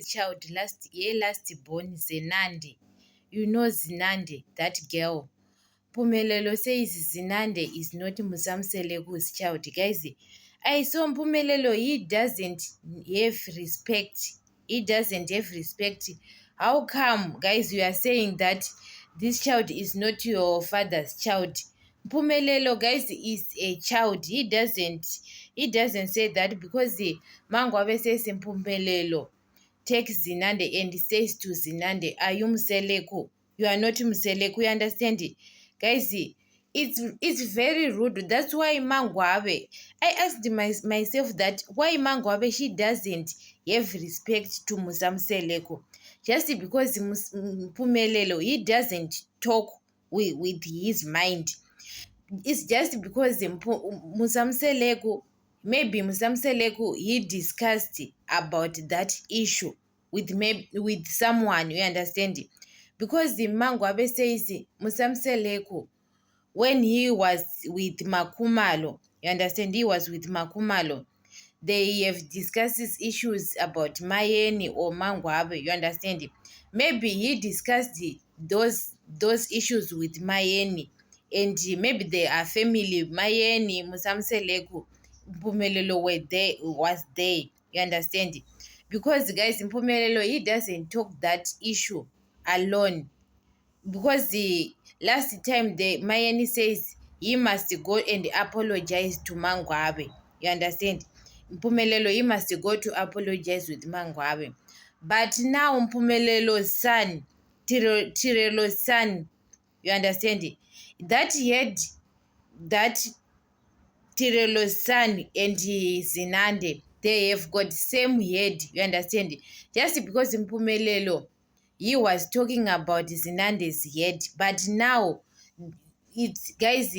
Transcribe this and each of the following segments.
child last born Zenande. You know Zinande, that girl. Mpumelelo says Zinande is not Musamselegu's child. Guys, I saw Mpumelelo, he doesn't have respect. He doesn't have respect. How come, guys, you are saying that this child is not your father's child? Mpumelelo, guys, is a child. He doesn't say that because the Mangwabe says Mpumelelo takes Zinande and says to Zinande, are you Mseleko? You are not Mseleko, you understand it? Guys, it's very rude. That's why Mangwabe, I asked myself that why Mangwabe, she doesn't have respect to Musamseleko. Just because Mpumelelo, he doesn't talk with his mind. It's just because Musamseleko, maybe Musamseleko, he discussed about that issue with someone, you understand it? Because the Mangwabe says Musamseleko, when he was with Makumalo, you understand, he was with Makumalo, they have discussed these issues about Mayeni or Mangwabe, you understand it? Maybe he discussed those issues with Mayeni, and maybe they are family. Mayeni, Musamseleko, Mpumelelo was there, you understand it? Because guys, Mpumelelo, he doesn't talk that issue alone. Because the last time the Mayeni says he must go and apologize to Mangwabe. You understand? Mpumelelo, he must go to apologize with Mangwabe. But now Mpumelelo's son, Tirelo's son, you understand it? That Tirelo's son and Zinande, they have got same head, you understand? Just because Mpumelelo, he was talking about Zinande's head, but now guys,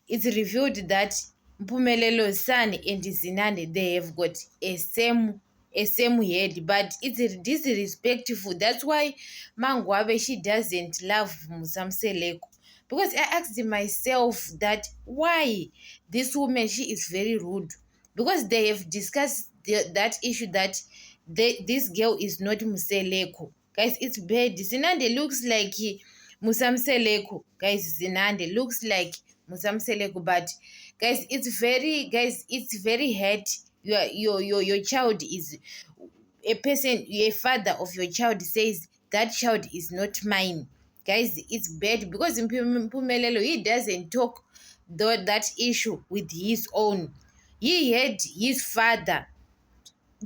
it's revealed that Mpumelelo's son and Zinande, they have got a same head, but it's disrespectful. That's why Mangwabe, she doesn't love Musamseleko. Because I asked myself that why this woman, she is very rude. Because they have discussed that issue that this girl is not Museleko. Guys, it's bad. Zinande looks like Musamseleko. Guys, Zinande looks like Musamseleko, but it's very hard. Your child is a person, a father of your child says that child is not mine. Guys, it's bad because Mpumelelo, he doesn't talk that issue with his own. He had his father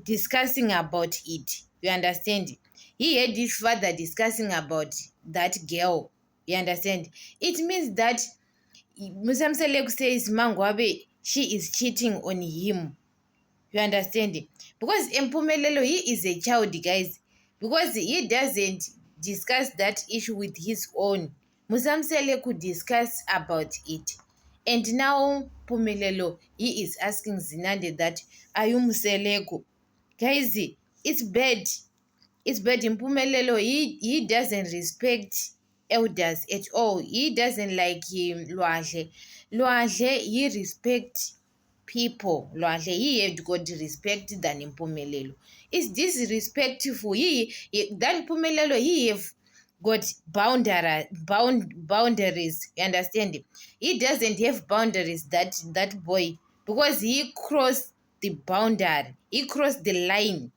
discussing about it, you understand? He had his father discussing about that girl, you understand? It means that Musamseleko says Mangwabe, she is cheating on him, you understand? Because Mpumelelo, he is a child, guys. Because he doesn't discuss that issue with his own. Musamseleko could discuss about it. And now Mpumelelo, he is asking Zinande that, are you Museleko? Guys, it's bad. It's bad. Mpumelelo, he doesn't respect elders at all. He doesn't like him, Lwandle. Lwandle, he respects people. Lwandle, he had got respect than Mpumelelo. It's disrespectful. That Mpumelelo, he have got boundaries. You understand? He doesn't have boundaries, that boy, because he crossed the boundary. He crossed the line.